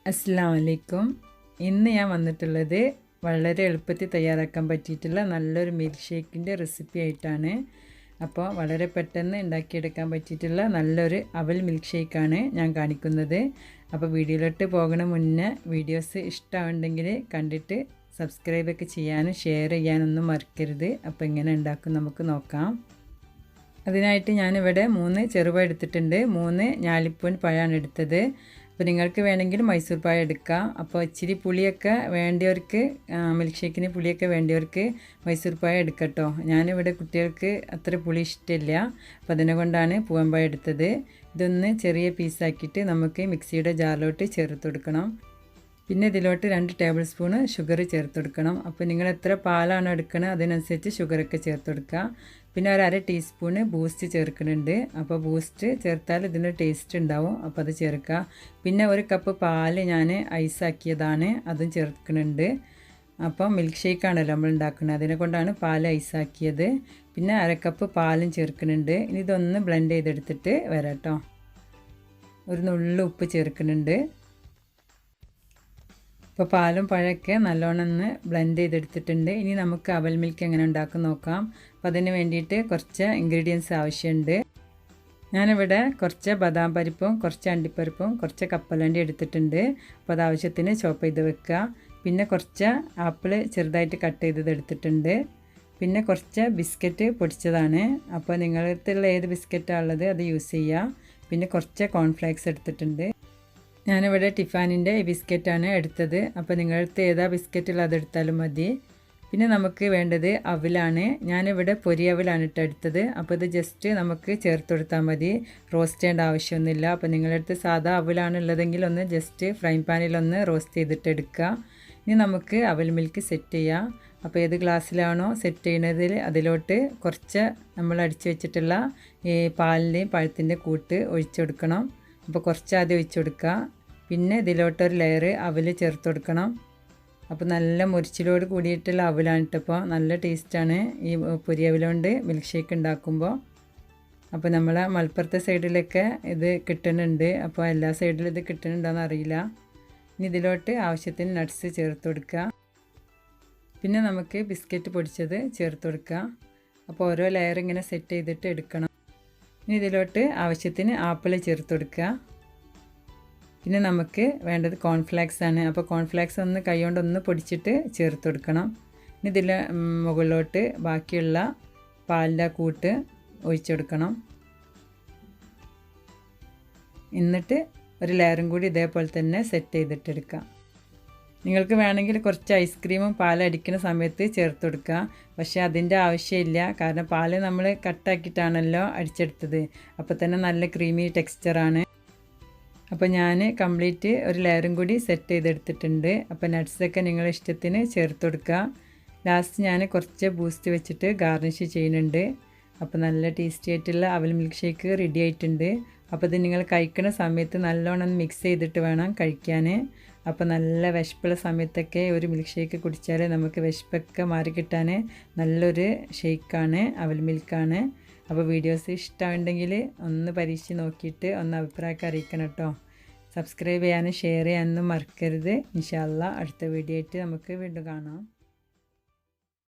അസ്സലാമു അലൈക്കും. ഇന്ന് ഞാൻ വന്നിട്ടുള്ളത് വളരെ എളുപ്പത്തിൽ തയ്യാറാക്കാൻ പറ്റിയിട്ടുള്ള നല്ലൊരു മിൽക്ക് ഷേക്കിൻ്റെ റെസിപ്പി ആയിട്ടാണ്. അപ്പോൾ വളരെ പെട്ടെന്ന് ഉണ്ടാക്കിയെടുക്കാൻ പറ്റിയിട്ടുള്ള നല്ലൊരു അവൽ മിൽക്ക് ഷേക്കാണ് ഞാൻ കാണിക്കുന്നത്. അപ്പോൾ വീഡിയോയിലോട്ട് പോകണ മുന്നേ വീഡിയോസ് ഇഷ്ടമുണ്ടെങ്കിൽ കണ്ടിട്ട് സബ്സ്ക്രൈബൊക്കെ ചെയ്യാനും ഷെയർ ചെയ്യാനൊന്നും മറക്കരുത്. അപ്പോൾ എങ്ങനെ ഉണ്ടാക്കും നമുക്ക് നോക്കാം. അതിനായിട്ട് ഞാനിവിടെ 3 ചെറുപഴം എടുത്തിട്ടുണ്ട്. 3 ഞാലിപ്പൂവൻ പഴമാണ് എടുത്തത്. അപ്പോൾ നിങ്ങൾക്ക് വേണമെങ്കിൽ മൈസൂർ പഴം എടുക്കാം. അപ്പോൾ ഇച്ചിരി പുളിയൊക്കെ വേണ്ടിയവർക്ക്, മിൽക്ക് ഷേക്കിന് പുളിയൊക്കെ വേണ്ടിയവർക്ക് മൈസൂർ പഴം എടുക്കട്ടോ. ഞാനിവിടെ കുട്ടികൾക്ക് അത്ര പുളി ഇഷ്ടമില്ല, അപ്പോൾ അതിനെ കൊണ്ടാണ് പൂവൻ പഴം എടുത്തത്. ഇതൊന്ന് ചെറിയ പീസാക്കിയിട്ട് നമുക്ക് മിക്സിയുടെ ജാറിലോട്ട് ചേർത്ത് കൊടുക്കണം. പിന്നെ ഇതിലോട്ട് 2 ടേബിൾ സ്പൂണ് ഷുഗർ ചേർത്ത് കൊടുക്കണം. അപ്പോൾ നിങ്ങൾ എത്ര പാലാണ് എടുക്കുന്നത് അതിനനുസരിച്ച് ഷുഗറൊക്കെ ചേർത്ത് കൊടുക്കുക. പിന്നെ ഒരു 1/2 ടീസ്പൂണ് ബൂസ്റ്റ് ചേർക്കുന്നുണ്ട്. അപ്പോൾ ബൂസ്റ്റ് ചേർത്താൽ ഇതിന് ടേസ്റ്റ് ഉണ്ടാവും, അപ്പോൾ അത് ചേർക്കുക. പിന്നെ 1 കപ്പ് പാൽ ഞാൻ ഐസാക്കിയതാണ്, അതും ചേർക്കുന്നുണ്ട്. അപ്പോൾ മിൽക്ക് ഷേക്കാണല്ലോ നമ്മൾ ഉണ്ടാക്കുന്നത്, അതിനെ കൊണ്ടാണ് പാൽ ഐസാക്കിയത്. പിന്നെ 1/2 കപ്പ് പാലും ചേർക്കുന്നുണ്ട്. ഇനി ഇതൊന്ന് ബ്ലെൻഡ് ചെയ്തെടുത്തിട്ട് വരാം കേട്ടോ. ഒരു നുള്ളു ഉപ്പ് ചേർക്കുന്നുണ്ട്. ഇപ്പോൾ പാലും പഴമൊക്കെ നല്ലോണം ഒന്ന് ബ്ലെൻഡ് ചെയ്തെടുത്തിട്ടുണ്ട്. ഇനി നമുക്ക് അവൽ മിൽക്ക് എങ്ങനെ ഉണ്ടാക്കും നോക്കാം. അപ്പോൾ അതിന് വേണ്ടിയിട്ട് കുറച്ച് ഇൻഗ്രീഡിയൻസ് ആവശ്യമുണ്ട്. ഞാനിവിടെ കുറച്ച് ബദാം പരിപ്പും കുറച്ച് അണ്ടിപ്പരിപ്പും കുറച്ച് കപ്പലണ്ടി എടുത്തിട്ടുണ്ട്. അപ്പോൾ അത് ആവശ്യത്തിന് ചോപ്പ് ചെയ്ത് വെക്കുക. പിന്നെ കുറച്ച് ആപ്പിൾ ചെറുതായിട്ട് കട്ട് ചെയ്തത് എടുത്തിട്ടുണ്ട്. പിന്നെ കുറച്ച് ബിസ്ക്കറ്റ് പൊടിച്ചതാണ്. അപ്പോൾ നിങ്ങളുടെ ഏത് ബിസ്ക്കറ്റാണ് ഉള്ളത് അത് യൂസ് ചെയ്യുക. പിന്നെ കുറച്ച് കോൺഫ്ലേക്സ് എടുത്തിട്ടുണ്ട്. ഞാനിവിടെ ടിഫാനിൻ്റെ ഈ ബിസ്ക്കറ്റാണ് എടുത്തത്. അപ്പോൾ നിങ്ങളുടെ ഏതാ ബിസ്ക്കറ്റുള്ള അതെടുത്താലും മതി. പിന്നെ നമുക്ക് വേണ്ടത് അവിലാണ്. ഞാനിവിടെ പൊരി അവിലാണ് എടുത്തത്. അപ്പോൾ ഇത് ജസ്റ്റ് നമുക്ക് ചേർത്ത് കൊടുത്താൽ മതി, റോസ്റ്റ് ചെയ്യേണ്ട ആവശ്യമൊന്നുമില്ല. അപ്പോൾ നിങ്ങളുടെ അടുത്ത് സാധാ അവിലാണ് ഉള്ളതെങ്കിൽ ഒന്ന് ജസ്റ്റ് ഫ്രൈ പാനിലൊന്ന് റോസ്റ്റ് ചെയ്തിട്ട് എടുക്കുക. ഇനി നമുക്ക് അവൽ മിൽക്ക് സെറ്റ് ചെയ്യാം. അപ്പോൾ ഏത് ഗ്ലാസ്സിലാണോ സെറ്റ് ചെയ്യുന്നതിൽ അതിലോട്ട് കുറച്ച് നമ്മൾ അടിച്ചു വെച്ചിട്ടുള്ള ഈ പാലിൻ്റെയും പഴത്തിൻ്റെ കൂട്ട് ഒഴിച്ചു കൊടുക്കണം. അപ്പോൾ കുറച്ച് ആദ്യം ഒഴിച്ചു കൊടുക്കുക. പിന്നെ ഇതിലോട്ടൊരു ലെയർ അവൽ ചേർത്ത് കൊടുക്കണം. അപ്പോൾ നല്ല മുരിച്ചിലോട് കൂടിയിട്ടുള്ള അവലാണ് ഇട്ടപ്പോൾ നല്ല ടേസ്റ്റാണ് ഈ പൊരി അവലുകൊണ്ട് മിൽക്ക് ഷേക്ക് ഉണ്ടാക്കുമ്പോൾ. അപ്പോൾ നമ്മളെ മലപ്പുറത്തെ സൈഡിലൊക്കെ ഇത് കിട്ടുന്നുണ്ട്, അപ്പോൾ എല്ലാ സൈഡിലും ഇത് കിട്ടുന്നുണ്ടോയെന്ന് അറിയില്ല. ഇനി ഇതിലോട്ട് ആവശ്യത്തിന് നട്ട്സ് ചേർത്ത് കൊടുക്കുക. പിന്നെ നമുക്ക് ബിസ്ക്കറ്റ് പൊടിച്ചത് ചേർത്ത് കൊടുക്കുക. അപ്പോൾ ഓരോ ലെയർ ഇങ്ങനെ സെറ്റ് ചെയ്തിട്ട് എടുക്കണം. ഇനി ഇതിലോട്ട് ആവശ്യത്തിന് ആപ്പിൾ ചേർത്ത് കൊടുക്കുക. പിന്നെ നമുക്ക് വേണ്ടത് കോൺഫ്ലേക്സ് ആണ്. അപ്പോൾ കോൺഫ്ലേക്സ് ഒന്ന് കൈകൊണ്ടൊന്ന് പൊടിച്ചിട്ട് ചേർത്ത് കൊടുക്കണം. ഇനി ഇതിൽ മുകളിലോട്ട് ബാക്കിയുള്ള പാലിൻ്റെ കൂട്ട് ഒഴിച്ചു കൊടുക്കണം. എന്നിട്ട് ഒരു ലെയറും കൂടി ഇതേപോലെ തന്നെ സെറ്റ് ചെയ്തിട്ടെടുക്കാം. നിങ്ങൾക്ക് വേണമെങ്കിൽ കുറച്ച് ഐസ്ക്രീമും പാലടിക്കുന്ന സമയത്ത് ചേർത്ത് കൊടുക്കുക. പക്ഷേ അതിൻ്റെ ആവശ്യമില്ല, കാരണം പാല് നമ്മൾ കട്ടാക്കിയിട്ടാണല്ലോ അടിച്ചെടുത്തത്. അപ്പോൾ തന്നെ നല്ല ക്രീമി ടെക്സ്ചറാണ്. അപ്പോൾ ഞാൻ കംപ്ലീറ്റ് ഒരു ലെയറും കൂടി സെറ്റ് ചെയ്തെടുത്തിട്ടുണ്ട്. അപ്പോൾ നട്ട്സൊക്കെ നിങ്ങളുടെ ഇഷ്ടത്തിന് ചേർത്ത് കൊടുക്കുക. ലാസ്റ്റ് ഞാൻ കുറച്ച് ബൂസ്റ്റ് വെച്ചിട്ട് ഗാർണിഷ് ചെയ്യുന്നുണ്ട്. അപ്പോൾ നല്ല ടേസ്റ്റി ആയിട്ടുള്ള അവൽ മിൽക്ക് ഷേക്ക് റെഡി ആയിട്ടുണ്ട്. അപ്പോൾ ഇത് നിങ്ങൾ കഴിക്കുന്ന സമയത്ത് നല്ലോണം മിക്സ് ചെയ്തിട്ട് വേണം കഴിക്കാൻ. അപ്പോൾ നല്ല വിശപ്പുള്ള സമയത്തൊക്കെ ഒരു മിൽക്ക് ഷേക്ക് കുടിച്ചാൽ നമുക്ക് വിശപ്പൊക്കെ മാറിക്കിട്ടാൻ നല്ലൊരു ഷേക്കാണ്, അവൽ മിൽക്കാണ്. അപ്പോൾ വീഡിയോസ് ഇഷ്ടമുണ്ടെങ്കിൽ ഒന്ന് പരീക്ഷിച്ച് നോക്കിയിട്ട് ഒന്ന് അഭിപ്രായമൊക്കെ അറിയിക്കണം കേട്ടോ. സബ്സ്ക്രൈബ് ചെയ്യാനും ഷെയർ ചെയ്യാനൊന്നും മറക്കരുത്. ഇൻഷാ അല്ലാഹ് അടുത്ത വീഡിയോ ആയിട്ട് നമുക്ക് വീണ്ടും കാണാം.